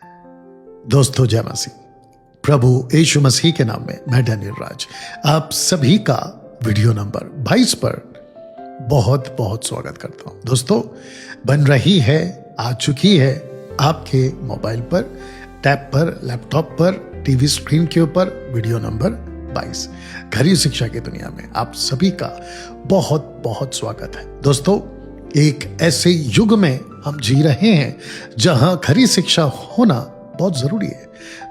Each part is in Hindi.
दोस्तों जय मसीह। प्रभु यीशु मसीह के नाम में मैं डैनियल राज आप सभी का वीडियो नंबर 22 पर बहुत बहुत स्वागत करता हूं। दोस्तों बन रही है, आ चुकी है आपके मोबाइल पर, टैब पर, लैपटॉप पर, टीवी स्क्रीन के ऊपर वीडियो नंबर 22। घरी शिक्षा की दुनिया में आप सभी का बहुत बहुत स्वागत है। दोस्तों एक ऐसे युग में हम जी रहे हैं जहां खरी शिक्षा होना बहुत जरूरी है।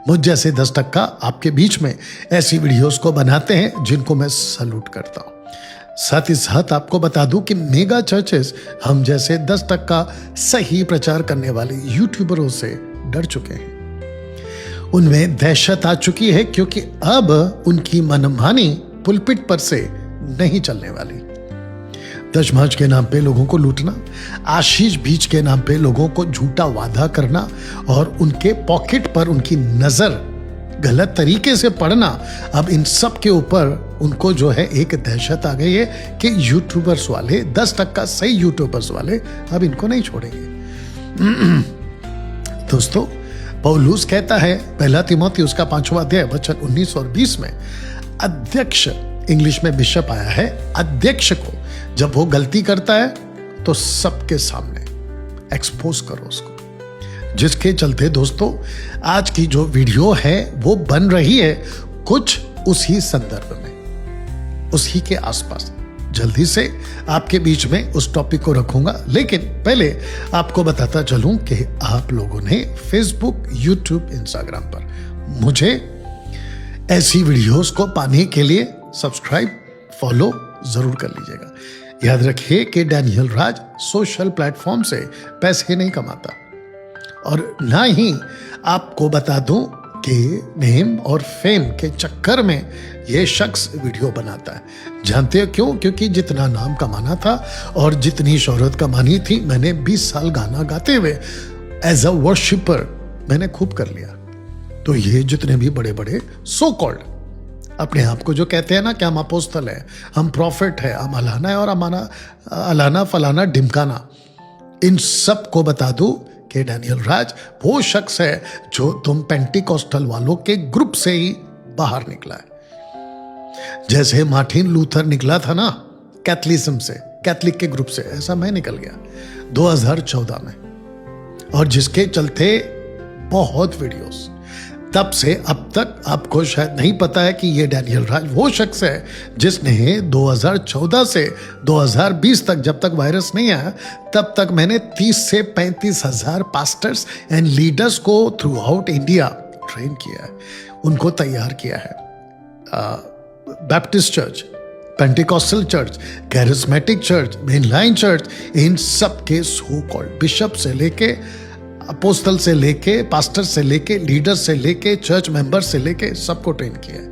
मुझ जैसे 10% आपके बीच में ऐसी वीडियोस को बनाते हैं जिनको मैं सैल्यूट करता हूं। साथ ही साथ आपको बता दूं कि मेगा चर्चेस हम जैसे 10% सही प्रचार करने वाले यूट्यूबरों से डर चुके हैं। उनमें दहशत आ चुकी है क्योंकि अब उनकी मनमानी पुलपिट पर से नहीं चलने वाली। दशमांश के नाम पे लोगों को लूटना, आशीष बीज के नाम पे लोगों को झूठा वादा करना और उनके पॉकेट पर उनकी नजर गलत तरीके से पड़ना, अब इन सब के ऊपर उनको जो है एक दहशत आ गई है कि यूट्यूबर्स वाले 10% सही यूट्यूबर्स वाले अब इनको नहीं छोड़ेंगे। दोस्तों पौलुस कहता है पहला तीमुथियुस का 5वां अध्याय वचन 19 और 20 में, अध्यक्ष, इंग्लिश में बिशप आया है, अध्यक्ष को जब वो गलती करता है तो सबके सामने एक्सपोज करो उसको। जिसके चलते दोस्तों आज की जो वीडियो है वो बन रही है कुछ उसी संदर्भ में, उसी के आसपास। जल्दी से आपके बीच में उस टॉपिक को रखूंगा, लेकिन पहले आपको बताता चलूं कि आप लोगों ने फेसबुक, यूट्यूब, इंस्टाग्राम पर मुझे ऐसी वीडियोस को पाने के लिए सब्सक्राइब, फॉलो जरूर कर लीजिएगा। याद रखिए कि डैनियल राज सोशल प्लेटफॉर्म से पैसे नहीं कमाता और ना ही आपको बता दूं कि नेम और फेम के चक्कर में ये शख्स वीडियो बनाता है। जानते हो क्यों? क्योंकि जितना नाम कमाना था और जितनी शोहरत कमानी थी, मैंने 20 साल गाना गाते हुए एज अ वर्शिपर मैंने खूब कर लिया। तो ये जितने भी बड़े बड़े सो कॉल्ड अपने आप को जो कहते हैं ना कि हम अपोस्तल है, हम प्रॉफिट है, हम अलाना है और हमारा अलाना फलाना ढिमकाना, इन सब को बता दूं कि डैनियल राज वो शख्स है जो तुम पेंटिकॉस्टल वालों के ग्रुप से ही बाहर निकला है। जैसे मार्टिन लूथर निकला था ना कैथलिज्म से, कैथलिक के ग्रुप से, ऐसा मैं निकल गया 2014 में। और जिसके चलते बहुत वीडियोस तब से अब तक आपको शायद नहीं पता है कि ये डैनियल राज वो शख्स है जिसने 2014 से 2020 तक, जब तक वायरस नहीं आया तब तक मैंने 30 से 35 हजार पास्टर्स एंड लीडर्स को थ्रू आउट इंडिया ट्रेन किया है, उनको तैयार किया है। Baptist church, Pentecostal church, charismatic church, mainline church, इन सब के सो कॉल्ड बिशप से लेके, अपोस्टल से लेके, पास्टर से लेके, लीडर से लेके, चर्च मेंबर से लेके सबको ट्रेन किया है।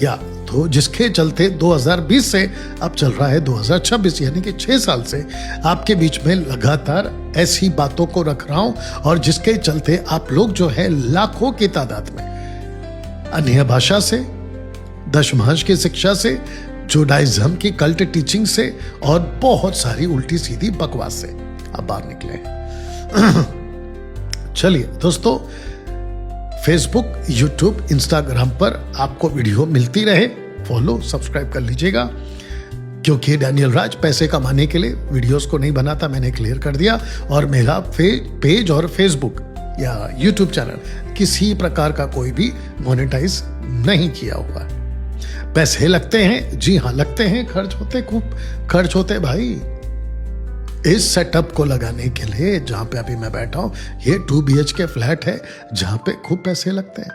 या तो जिसके चलते 2020 से अब चल रहा है 2026, यानी कि 6 साल से आपके बीच में लगातार ऐसी बातों को रख रहा हूं और जिसके चलते आप लोग जो है लाखों की तादाद में अन्य भाषा से, दशमांश की शिक्षा से, जुडाइज्म की कल्ट टीचिंग से और बहुत सारी उल्टी सीधी बकवास से अब बाहर निकले हैं। चलिए दोस्तों, फेसबुक, यूट्यूब, इंस्टाग्राम पर आपको वीडियो मिलती रहे, फॉलो, सब्सक्राइब कर लीजिएगा। क्योंकि डैनियल राज पैसे कमाने के लिए वीडियोस को नहीं बनाता, मैंने क्लियर कर दिया। और मेरा पेज और फेसबुक या यूट्यूब चैनल किसी प्रकार का कोई भी मोनेटाइज नहीं किया हुआ है। पैसे लगते हैं, जी हाँ लगते हैं, खर्च होते, खूब खर्च होते भाई। इस सेटअप को लगाने के लिए जहां पे अभी मैं बैठा हूं, ये 2 BHK फ्लैट है जहां पे खूब पैसे लगते हैं।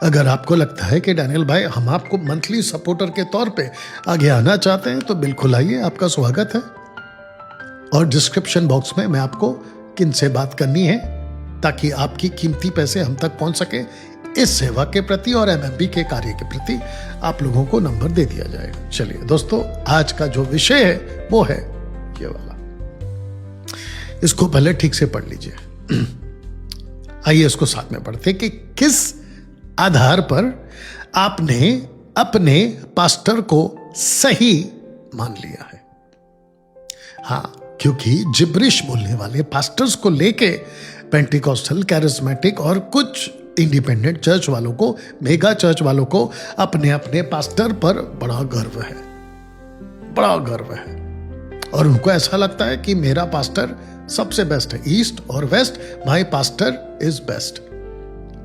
अगर आपको लगता है कि डैनियल भाई हम आपको मंथली सपोर्टर के तौर पे आगे आना चाहते हैं तो बिल्कुल आइए, आपका स्वागत है। और डिस्क्रिप्शन बॉक्स में मैं आपको किन से बात करनी है ताकि आपकी कीमती पैसे हम तक पहुंच सके, इस सेवा के प्रति और MMB के कार्य के प्रति आप लोगों को नंबर दे दिया जाएगा। चलिए दोस्तों, आज का जो विषय है वो है ये वाला, इसको पहले ठीक से पढ़ लीजिए। आइए इसको साथ में पढ़ते कि किस आधार पर आपने अपने पास्टर को सही मान लिया है। हाँ, क्योंकि जिब्रिश बोलने वाले पास्टर्स को लेके पेंटिकॉस्टल, कैरिस्मेटिक और कुछ इंडिपेंडेंट चर्च वालों को, मेगा चर्च वालों को अपने अपने पास्टर पर बड़ा गर्व है, बड़ा गर्व है। और उनको ऐसा लगता है कि मेरा पास्टर सबसे बेस्ट है, ईस्ट और west, my pastor is best.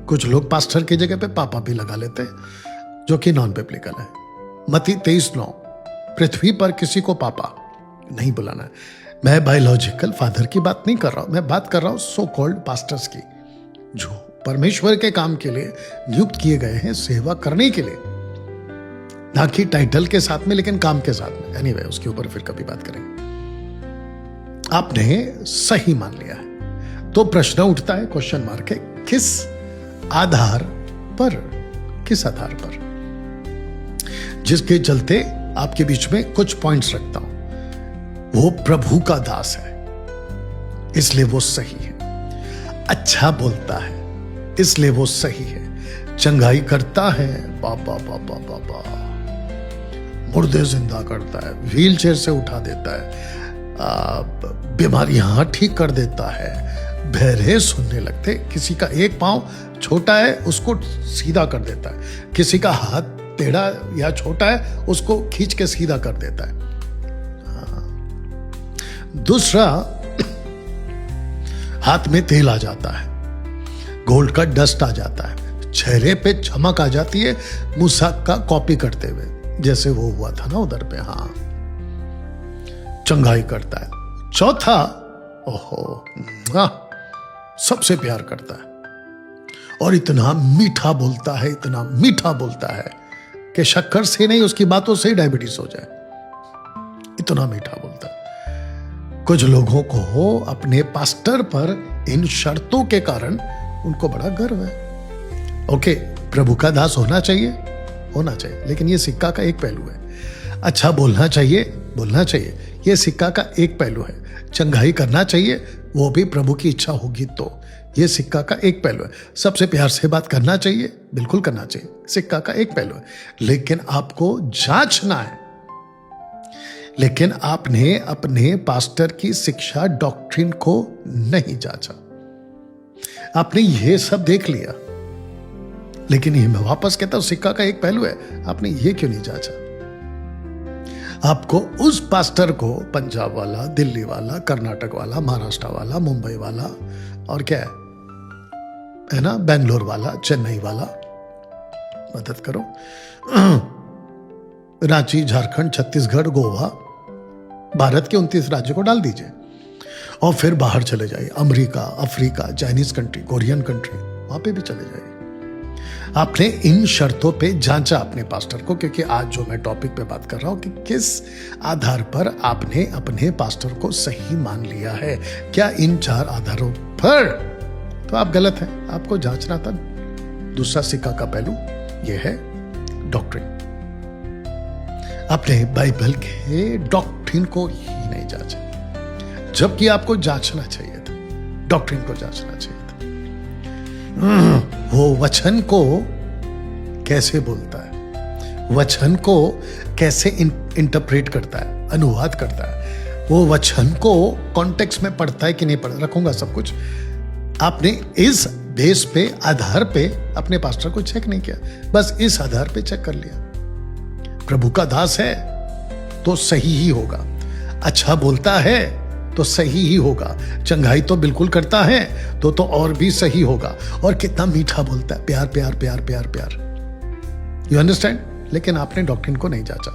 कुछ लोग पास्टर की जगह पे पापा भी लगा लेते हैं, जो कि नॉन बिब्लिकल है। मत्ती 23:9, पृथ्वी पर किसी को पापा नहीं बुलाना है। मैं बायोलॉजिकल फादर की बात नहीं कर रहा हूं, मैं बात कर रहा हूं सो कॉल्ड पास्टर्स की, जो परमेश्वर के काम के लिए नियुक्त किए गए हैं, सेवा करने के लिए, ना कि टाइटल के साथ में लेकिन काम के साथ में। एनीवे, उसके ऊपर फिर कभी बात करेंगे। आपने सही मान लिया है तो प्रश्न उठता है, क्वेश्चन मार्क है, किस आधार पर, किस आधार पर? जिसके चलते आपके बीच में कुछ पॉइंट्स रखता हूं। वो प्रभु का दास है इसलिए वो सही है, अच्छा बोलता है इसलिए वो सही है, चंगाई करता है, बाबा बाबा बाबा, मुर्दे जिंदा करता है, व्हील चेयर से उठा देता है, बीमारियां ठीक कर देता है, बहरे सुनने लगते, किसी का एक पांव छोटा है उसको सीधा कर देता है, किसी का हाथ टेढ़ा या छोटा है उसको खींच के सीधा कर देता है। दूसरा, हाथ में तेल आ जाता है, गोल्ड का डस्ट आ जाता है, चेहरे पे चमक आ जाती है, मूसा का कॉपी करते हुए, जैसे वो हुआ था ना उधर पे। हाँ, चंगाई करता है। चौथा, ओहो, सबसे प्यार करता है और इतना मीठा बोलता है, इतना मीठा बोलता है कि शक्कर से नहीं, उसकी बातों से ही डायबिटीज हो जाए, इतना मीठा बोलता है। कुछ लोगों को अपने पास्टर पर इन शर्तों के कारण उनको बड़ा गर्व है। ओके, प्रभु का दास होना चाहिए, होना चाहिए, लेकिन ये सिक्का का एक पहलू है। अच्छा बोलना चाहिए, बोलना चाहिए, ये सिक्का का एक पहलू है। चंगाई करना चाहिए, वो भी प्रभु की इच्छा होगी तो, ये सिक्का का एक पहलू है। सबसे प्यार से बात करना चाहिए, बिल्कुल करना चाहिए, सिक्का का एक पहलू है। लेकिन आपको जांचना है। लेकिन आपने अपने पास्टर की शिक्षा, डॉक्ट्रिन को नहीं जांचा। आपने ये सब देख लिया, लेकिन ये मैं वापस कहता हूं, सिक्का का एक पहलू है, आपने ये क्यों नहीं जांचा? आपको उस पास्टर को, पंजाब वाला, दिल्ली वाला, कर्नाटक वाला, महाराष्ट्र वाला, मुंबई वाला, और क्या है ना, बेंगलोर वाला, चेन्नई वाला, मदद करो, रांची, झारखंड, छत्तीसगढ़, गोवा, भारत के 29 राज्य को डाल दीजिए और फिर बाहर चले जाइए, America, Africa, Chinese country, Korean country, वहां पे भी चले जाइए। आपने इन शर्तों पे जांचा अपने पास्टर को, क्योंकि आज जो मैं टॉपिक पे बात कर रहा हूं कि किस आधार पर आपने अपने पास्टर को सही मान लिया है। क्या इन 4 आधारों पर? तो आप गलत हैं, आपको जांचना था। दूसरा सिक्का का पहलू यह है डॉक्ट्रिन। आपने बाइबल के डॉक्ट्रिन को ही नहीं जांचा, जबकि आपको जांचना चाहिए था, डॉक्ट्रिन को जांचना चाहिए था। वो वचन को कैसे बोलता है, वचन को कैसे इंटरप्रेट करता है, अनुवाद करता है, वो वचन को कॉन्टेक्स्ट में पढ़ता है कि नहीं पढ़ता, रखूंगा सब कुछ। आपने इस बेस पे, आधार पे अपने पास्टर को चेक नहीं किया, बस इस आधार पे चेक कर लिया। प्रभु का दास है तो सही ही होगा, अच्छा बोलता है तो सही ही होगा, चंगाई तो बिल्कुल करता है तो और भी सही होगा, और कितना मीठा बोलता है, प्यार प्यार प्यार प्यार प्यार। You understand? लेकिन आपने डॉक्ट्रिन को नहीं जांचा।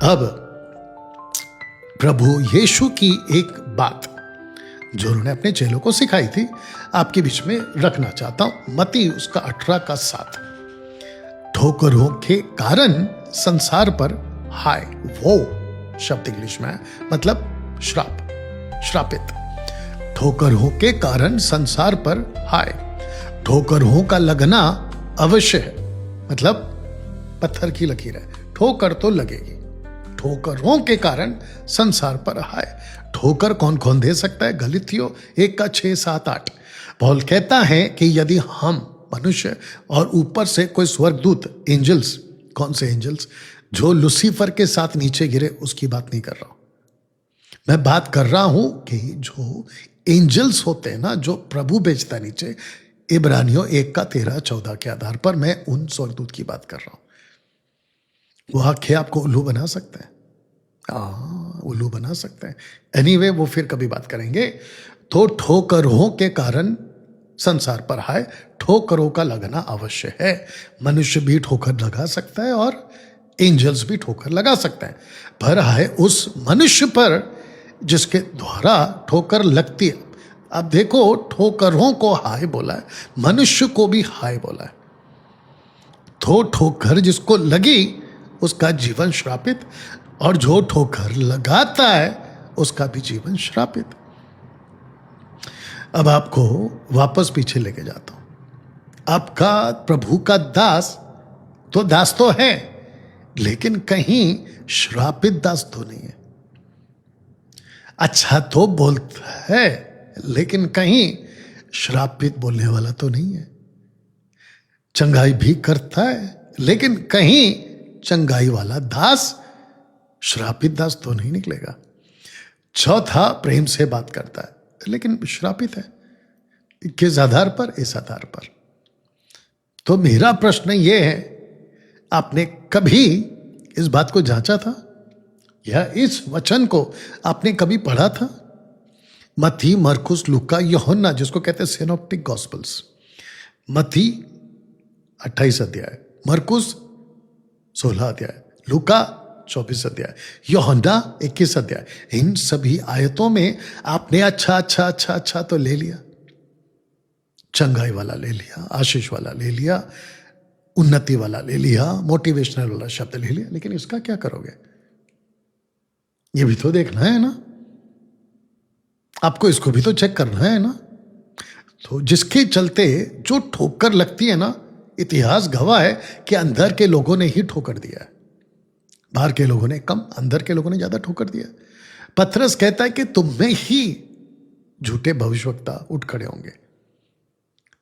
अब प्रभु यीशु की एक बात जो उन्होंने अपने चेलों को सिखाई थी, आपके बीच में रखना चाहता हूं। मत्ती उसका 18:7, ठोकरों के कारण संसार पर हाय, वो शब्द इंग्लिश में है, मतलब श्राप, श्रापित। ठोकरों के कारण संसार पर हाय, ठोकरों का लगना अवश्य है, मतलब पत्थर की लकीर है, ठोकर तो लगेगी। ठोकरों के कारण संसार पर हाय। ठोकर कौन कौन दे सकता है? गलातियों 1:6-7-8 पौल कहता है कि यदि हम मनुष्य और ऊपर से कोई स्वर्गदूत, एंजल्स, कौन से एंजल्स? जो लूसीफर के साथ नीचे गिरे, उसकी बात नहीं कर रहा हूं। मैं बात कर रहा हूं कि जो एंजल्स होते हैं ना जो प्रभु भेजता है नीचे, इब्रानियों 1:13-14 के आधार पर मैं उन स्वर्गदूत की बात कर रहा हूं। वो आंखें आपको उल्लू बना सकते हैं, उल्लू बना सकते हैं। एनीवे वो फिर कभी बात करेंगे। तो ठोकरों के कारण संसार पर हाय, ठोकरों का लगना अवश्य है। मनुष्य भी ठोकर लगा सकता है और एंजल्स भी ठोकर लगा सकते हैं, पर हाय उस मनुष्य पर जिसके द्वारा ठोकर लगती है। अब देखो, ठोकरों को हाय बोला है, मनुष्य को भी हाय बोला है। तो ठोकर जिसको लगी उसका जीवन श्रापित, और जो ठोकर लगाता है उसका भी जीवन श्रापित। अब आपको वापस पीछे लेके जाता हूं। आपका प्रभु का दास तो है, लेकिन कहीं श्रापित दास तो नहीं है। अच्छा तो बोलता है, लेकिन कहीं श्रापित बोलने वाला तो नहीं है। चंगाई भी करता है, लेकिन कहीं चंगाई वाला दास श्रापित दास तो नहीं निकलेगा। चौथा, प्रेम से बात करता है लेकिन श्रापित है। किस आधार पर? इस आधार पर। तो मेरा प्रश्न यह है, आपने कभी इस बात को जांचा था, या इस वचन को आपने कभी पढ़ा था? मत्ती, मरकुस, लूका, यूहन्ना, जिसको कहते हैं सिनॉप्टिक गॉस्पेल्स। मत्ती 28 अध्याय, मरकुस 16 अध्याय, लूका 24 अध्याय, यूहन्ना 21 अध्याय। इन सभी आयतों में आपने अच्छा तो ले लिया, चंगाई वाला ले लिया, आशीष वाला ले लिया, उन्नति वाला ले लिया, मोटिवेशनल वाला शब्द ले लिया, लेकिन इसका क्या करोगे? ये भी तो देखना है ना, आपको इसको भी तो चेक करना है ना। तो जिसके चलते जो ठोकर लगती है ना, इतिहास गवाह है कि अंदर के लोगों ने ही ठोकर दिया है। बाहर के लोगों ने कम, अंदर के लोगों ने ज्यादा ठोकर दिया। पतरस कहता है कि तुम में ही झूठे भविष्यवक्ता उठ खड़े होंगे,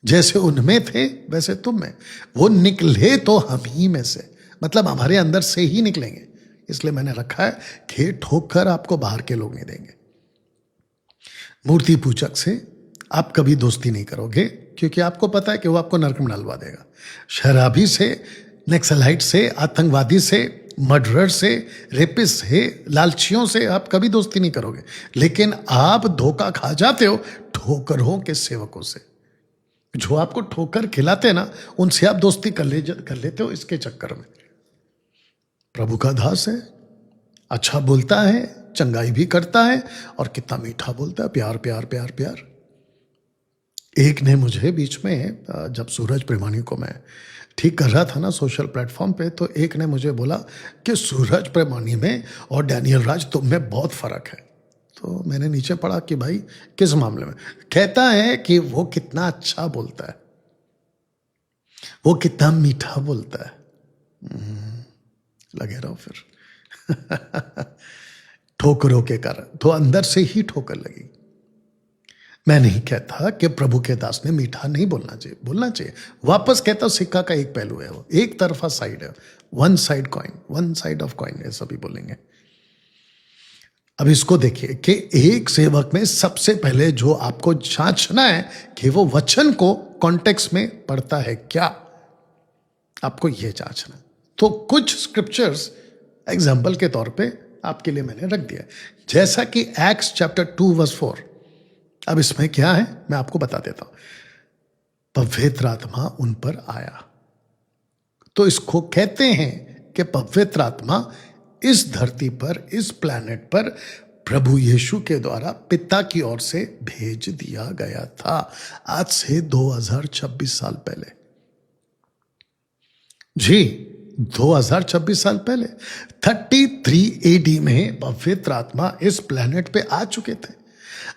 जैसे उनमें थे वैसे तुम में। वो निकले तो हम ही में से, मतलब हमारे अंदर से ही निकलेंगे। इसलिए मैंने रखा है कि ठोकर आपको बाहर के लोग नहीं देंगे। मूर्ति पूजक से आप कभी दोस्ती नहीं करोगे, क्योंकि आपको पता है कि वो आपको नरक में डालवा देगा। शराबी से, नक्सलाइट से, आतंकवादी से, मर्डरर से, रेपिस्ट से, लालचियों से आप कभी दोस्ती नहीं करोगे। लेकिन आप धोखा खा जाते हो ठोकरों के सेवकों से। जो आपको ठोकर खिलाते हैं ना, उनसे आप दोस्ती कर लेते हो इसके चक्कर में। प्रभु का दास है, अच्छा बोलता है, चंगाई भी करता है, और कितना मीठा बोलता है, प्यार प्यार प्यार प्यार। एक ने मुझे बीच में, जब सूरज प्रेमानी को मैं ठीक कर रहा था ना सोशल प्लेटफॉर्म पे, तो एक ने मुझे बोला कि सूरज प्रेमानी में और डैनियल राज तुम में बहुत फर्क है। तो मैंने नीचे पढ़ा कि भाई किस मामले में? कहता है कि वो कितना अच्छा बोलता है, वो कितना मीठा बोलता है। लगे रहो फिर। ठोकरों के कारण तो अंदर से ही ठोकर लगी। मैं नहीं कहता कि प्रभु के दास ने मीठा नहीं बोलना चाहिए, बोलना चाहिए। वापस कहता हूं, सिक्का का एक पहलू है, वो एक तरफा साइड है, one side coin, one side of coin, ऐसा भी बोलेंगे। अब इसको देखिए कि एक सेवक में सबसे पहले जो आपको जांचना है कि वो वचन को कॉन्टेक्स्ट में पढ़ता है क्या, आपको यह जांचना। तो कुछ स्क्रिप्चर्स एग्जाम्पल के तौर पे आपके लिए मैंने रख दिया, जैसा कि एक्ट्स चैप्टर 2:4। अब इसमें क्या है मैं आपको बता देता हूं। पवित्र आत्मा उन पर आया, तो इसको कहते हैं कि पवित्र आत्मा इस धरती पर, इस प्लैनेट पर प्रभु यीशु के द्वारा पिता की ओर से भेज दिया गया था, आज से 2026 साल पहले। जी, 2026 साल पहले 33 AD में पवित्र आत्मा इस प्लैनेट पे आ चुके थे।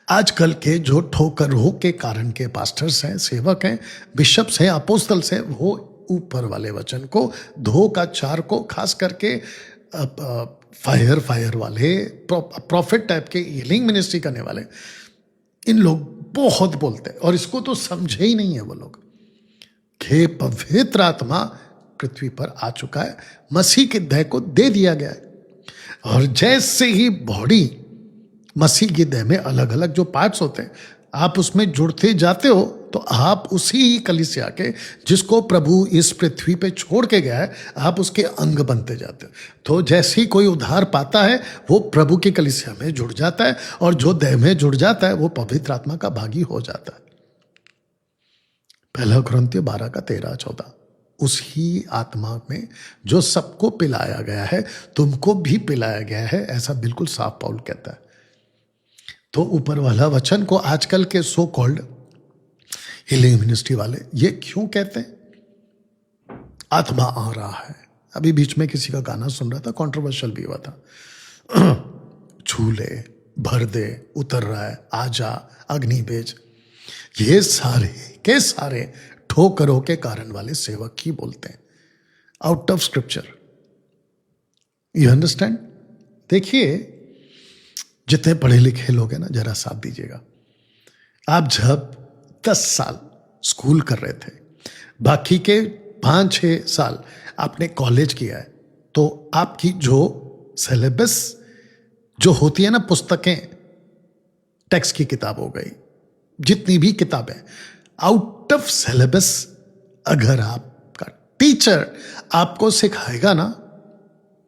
आजकल के जो ठोकरों के कारण के पास्टर्स हैं, सेवक हैं, बिशप्स हैं, अपोस्तल्स हैं, वो ऊपर वाले वचन को, धो का चार को, खास करके फायर वाले, प्रॉफिट टाइप के, हीलिंग मिनिस्ट्री करने वाले, इन लोग बहुत बोलते हैं, और इसको तो समझे ही नहीं है वो लोग कि पवित्र आत्मा पृथ्वी पर आ चुका है, मसीह के देह को दे दिया गया है। और जैसे ही बॉडी, मसीह की देह में अलग अलग जो पार्ट्स होते हैं, आप उसमें जुड़ते जाते हो तो आप उसी कलीसिया के, जिसको प्रभु इस पृथ्वी पे छोड़ के गया है, आप उसके अंग बनते जाते हो। तो जैसे ही कोई उद्धार पाता है वो प्रभु की कलीसिया में जुड़ जाता है, और जो देह में जुड़ जाता है वो पवित्र आत्मा का भागी हो जाता है। 1 कुरिन्थियों 12:13-14। उसी आत्मा में जो सबको पिलाया गया है तुमको भी पिलाया गया है, ऐसा बिल्कुल साफ पौल कहता है। तो ऊपर वाला वचन को आजकल के सो कॉल्ड हीलिंग मिनिस्ट्री वाले ये क्यों कहते हैं? आत्मा आ रहा है। अभी बीच में किसी का गाना सुन रहा था, कंट्रोवर्शियल भी हुआ था, छू ले, भर दे, उतर रहा है, आजा, अग्नि भेज। ये सारे के सारे ठोकरों के कारण वाले सेवक ही बोलते हैं, out of scripture. You understand? देखिए, जितने पढ़े लिखे लोग हैं ना, जरा साथ दीजिएगा। आप जब 10 साल स्कूल कर रहे थे, बाकी के 5-6 साल आपने कॉलेज किया है, तो आपकी जो सिलेबस जो होती है ना, पुस्तकें, टेक्स्ट की किताब हो गई, जितनी भी किताबें, आउट ऑफ सिलेबस अगर आपका टीचर आपको सिखाएगा ना,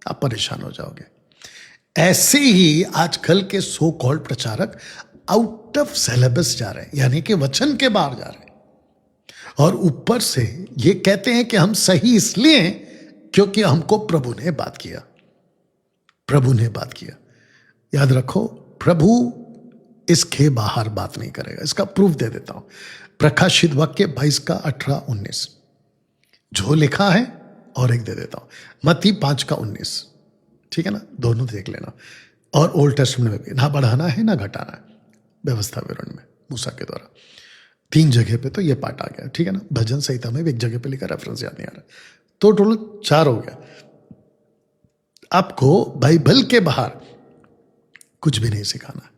आप परेशान हो जाओगे। ऐसे ही आजकल के सो कॉल्ड प्रचारक आउट ऑफ सिलेबस जा रहे हैं, यानी कि वचन के बाहर जा रहे हैं, और ऊपर से ये कहते हैं कि हम सही इसलिए हैं क्योंकि हमको प्रभु ने बात किया। प्रभु ने बात किया। याद रखो, प्रभु इसके बाहर बात नहीं करेगा। इसका प्रूफ दे देता हूं, प्रकाशित वाक्य 22:18-19 जो लिखा है, और एक दे देता हूं, मत्ती 5:19, ठीक है ना, दोनों देख लेना। और ओल्ड टेस्टमेंट में भी ना बढ़ाना है ना घटाना है, व्यवस्था विवरण में मूसा के द्वारा 3 जगह पे तो ये पाठ आ गया, ठीक है ना। भजन संहिता में भी 1 जगह पे लिखा, रेफरेंस याद नहीं आ रहा, तो टोटल 4 हो गया। आपको बाइबल के बाहर कुछ भी नहीं सिखाना,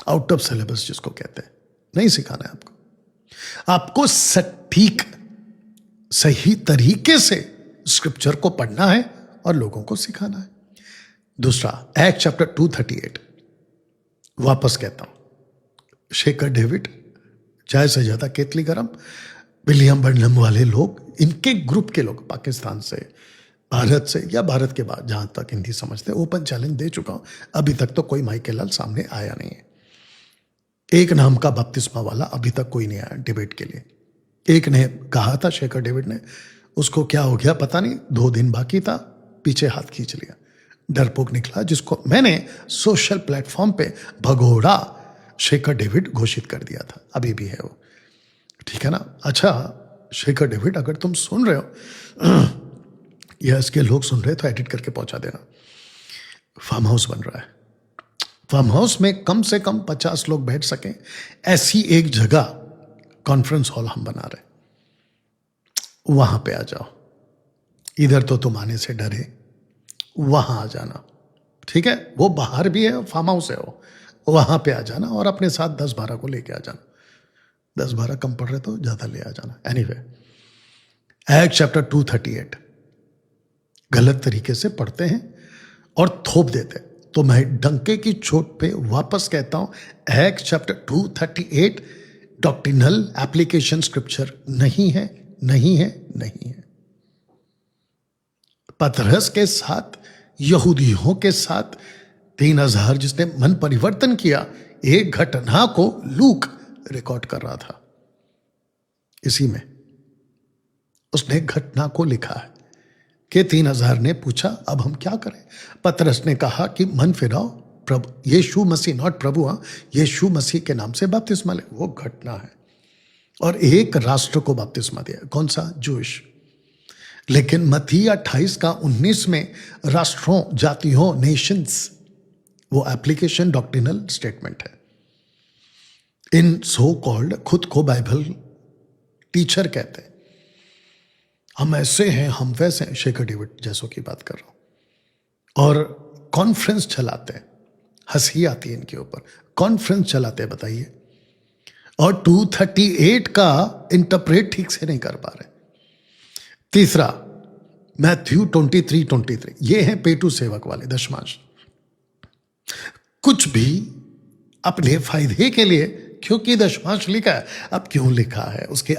आउट ऑफ सिलेबस जिसको कहते हैं, नहीं सिखाना है आपको। आपको सटीक सही तरीके से स्क्रिप्चर को पढ़ना है और लोगों को सिखाना है। दूसरा, एक्ट चैप्टर 2:38, वापस कहता हूं, शेकर डेविड, चाय से ज्यादा केतली गरम, विलियम बर्नम वाले लोग, इनके ग्रुप के लोग, पाकिस्तान से, भारत से या भारत के बाद, जहां तक हिंदी समझते, ओपन चैलेंज दे चुका हूं। अभी तक तो कोई माइकल लाल सामने आया नहीं है। एक नाम का बपतिस्मा वाला अभी तक कोई नहीं आया डिबेट के लिए। एक ने कहा था, शेखर डेविड ने, उसको क्या हो गया पता नहीं, 2 दिन बाकी था, पीछे हाथ खींच लिया, डरपोक निकला, जिसको मैंने सोशल प्लेटफॉर्म पे भगोड़ा शेखर डेविड घोषित कर दिया था। अभी भी है वो, ठीक है ना। अच्छा, शेखर डेविड, अगर तुम सुन रहे हो या इसके लोग सुन रहे हो तो एडिट करके पहुंचा देना। फार्म हाउस बन रहा है, फार्म हाउस में कम से कम 50 लोग बैठ सकें, ऐसी एक जगह कॉन्फ्रेंस हॉल हम बना रहे, वहां पे आ जाओ। इधर तो तुम आने से डरे, वहां आ जाना, ठीक है। वो बाहर भी है, फार्म हाउस है वो, वहां पे आ जाना और अपने साथ 10-12 को लेके आ जाना। 10-12 कम पड़ रहे तो ज्यादा ले आ जाना। एनीवे, एक्ट चैप्टर 2:38 गलत तरीके से पढ़ते हैं और थोप देते हैं। तो मैं डंके की चोट पे वापस कहता हूं, act chapter 2:38 doctrinal application scripture नहीं है, नहीं है, नहीं है। पतरस के साथ, यहूदियों के साथ 3000 जिसने मन परिवर्तन किया, एक घटना को लूक रिकॉर्ड कर रहा था, इसी में उसने घटना को लिखा है कि 3000 ने पूछा अब हम क्या करें। पतरस ने कहा कि मन फिराओ, प्रभु यीशु मसीह, नॉट प्रभु, यीशु मसीह के नाम से बपतिस्मा ले। वो घटना है, और एक राष्ट्र को बपतिस्मा दिया, कौन सा? जूश। लेकिन मत्ती 28:19 में राष्ट्रों, जातियों, नेशंस, वो एप्लीकेशन डॉक्ट्रिनल स्टेटमेंट है। इन सो कॉल्ड खुद को बाइबल टीचर कहते हैं, हम ऐसे हैं, हम वैसे हैं, शेखर डेविड जैसों की बात कर रहा हूं, और कॉन्फ्रेंस चलाते हैं। हंसी आती है इनके ऊपर, कॉन्फ्रेंस चलाते हैं, बताइए, और 2:38 का इंटरप्रेट ठीक से नहीं कर पा रहे। तीसरा, मैथ्यू 23:23, ये है पेटू सेवक वाले दशमांश। कुछ भी अपने फायदे के लिए क्योंकि दशमांश लिखा है। अब क्यों लिखा है, उसके